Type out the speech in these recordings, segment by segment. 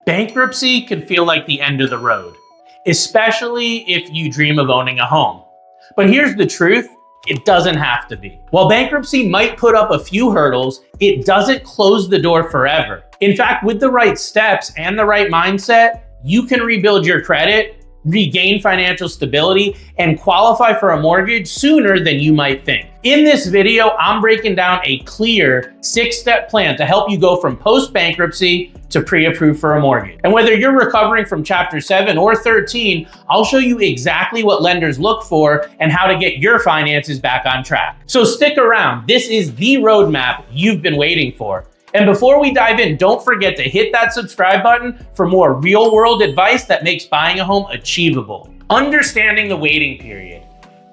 Bankruptcy can feel like the end of the road, especially if you dream of owning a home. But here's the truth, it doesn't have to be. While bankruptcy might put up a few hurdles, it doesn't close the door forever. In fact, with the right steps and the right mindset, you can rebuild your credit, regain financial stability, and qualify for a mortgage sooner than you might think. In this video, I'm breaking down a clear 6-step plan to help you go from post-bankruptcy to pre-approved for a mortgage. And whether you're recovering from Chapter 7 or 13, I'll show you exactly what lenders look for and how to get your finances back on track. So stick around. This is the roadmap you've been waiting for. And before we dive in, don't forget to hit that subscribe button for more real-world advice that makes buying a home achievable. Understanding the waiting period.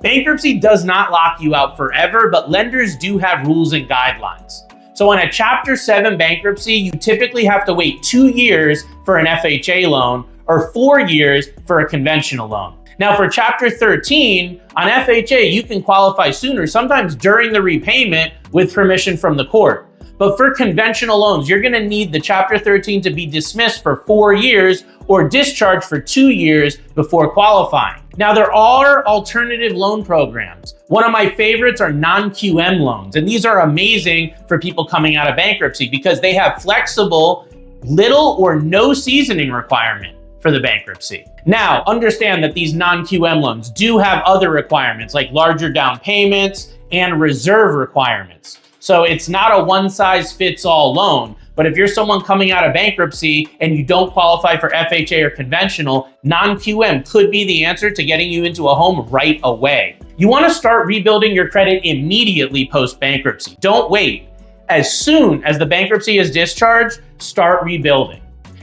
Bankruptcy does not lock you out forever, but lenders do have rules and guidelines. So on a Chapter 7 bankruptcy, you typically have to wait 2 years for an FHA loan or 4 years for a conventional loan. Now for Chapter 13, on FHA, you can qualify sooner, sometimes during the repayment with permission from the court. But for conventional loans, you're gonna need the Chapter 13 to be dismissed for 4 years or discharged for 2 years before qualifying. Now, there are alternative loan programs. One of my favorites are non-QM loans, and these are amazing for people coming out of bankruptcy because they have flexible, little or no seasoning requirement for the bankruptcy. Now, understand that these non-QM loans do have other requirements like larger down payments and reserve requirements. So it's not a one-size-fits-all loan, but if you're someone coming out of bankruptcy and you don't qualify for FHA or conventional, non-QM could be the answer to getting you into a home right away. You want to start rebuilding your credit immediately post-bankruptcy. Don't wait. As soon as the bankruptcy is discharged, start rebuilding.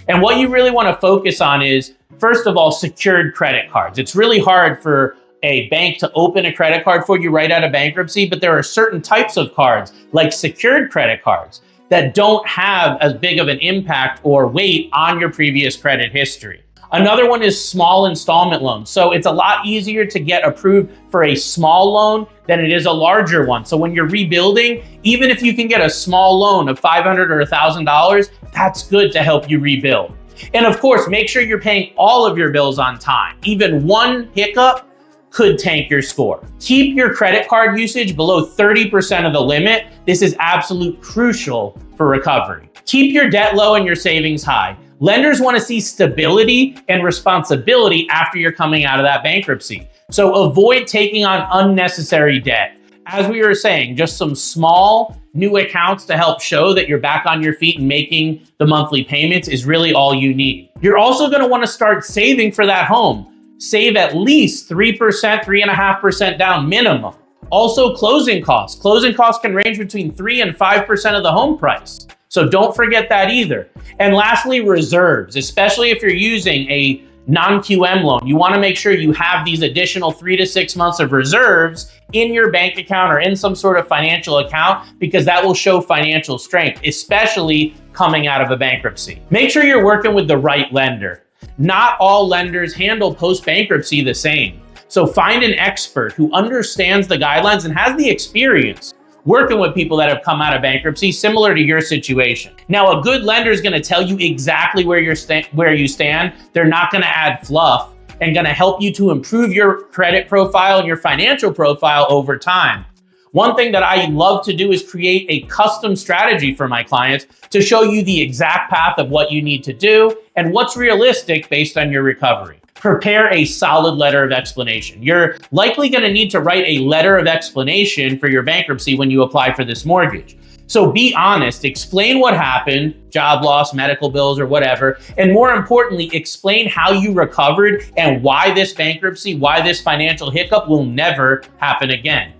And what you really want to focus on is, first of all, secured credit cards. It's really hard for a bank to open a credit card for you right out of bankruptcy, but there are certain types of cards, like secured credit cards, that don't have as big of an impact or weight on your previous credit history. Another one is small installment loans. So it's a lot easier to get approved for a small loan than it is a larger one. So when you're rebuilding, even if you can get a small loan of $500 or $1,000, that's good to help you rebuild. And of course, make sure you're paying all of your bills on time. Even one hiccup could tank your score. Keep your credit card usage below 30% of the limit. This is absolutely crucial for recovery. Keep your debt low and your savings high. Lenders want to see stability and responsibility after you're coming out of that bankruptcy. So avoid taking on unnecessary debt. As we were saying, just some small new accounts to help show that you're back on your feet and making the monthly payments is really all you need. You're also going to want to start saving for that home. Save at least 3%, 3.5% down minimum. Also, closing costs. Closing costs can range between 3 and 5% of the home price. So don't forget that either. And lastly, reserves, especially if you're using a non-QM loan. You want to make sure you have these additional 3 to 6 months of reserves in your bank account or in some sort of financial account, because that will show financial strength, especially coming out of a bankruptcy. Make sure you're working with the right lender. Not all lenders handle post-bankruptcy the same. So find an expert who understands the guidelines and has the experience working with people that have come out of bankruptcy similar to your situation. Now, a good lender is going to tell you exactly where you stand. They're not going to add fluff and going to help you to improve your credit profile and your financial profile over time. One thing that I love to do is create a custom strategy for my clients to show you the exact path of what you need to do and what's realistic based on your recovery. Prepare a solid letter of explanation. You're likely going to need to write a letter of explanation for your bankruptcy when you apply for this mortgage. So be honest, explain what happened, job loss, medical bills, or whatever, and more importantly, explain how you recovered and why this bankruptcy, why this financial hiccup will never happen again.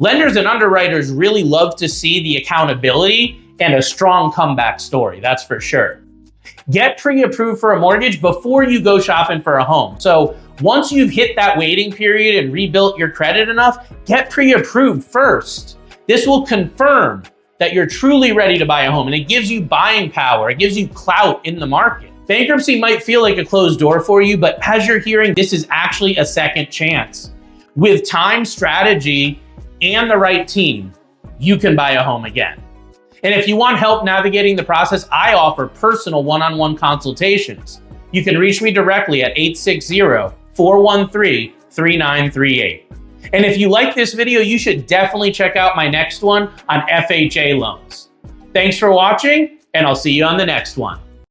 Lenders and underwriters really love to see the accountability and a strong comeback story, that's for sure. Get pre-approved for a mortgage before you go shopping for a home. So once you've hit that waiting period and rebuilt your credit enough, get pre-approved first. This will confirm that you're truly ready to buy a home, and it gives you buying power. It gives you clout in the market. Bankruptcy might feel like a closed door for you, but as you're hearing, this is actually a second chance. With time, strategy, and the right team, you can buy a home again. And if you want help navigating the process, I offer personal one-on-one consultations. You can reach me directly at 860-413-3938. And if you like this video, you should definitely check out my next one on FHA loans. Thanks for watching, and I'll see you on the next one.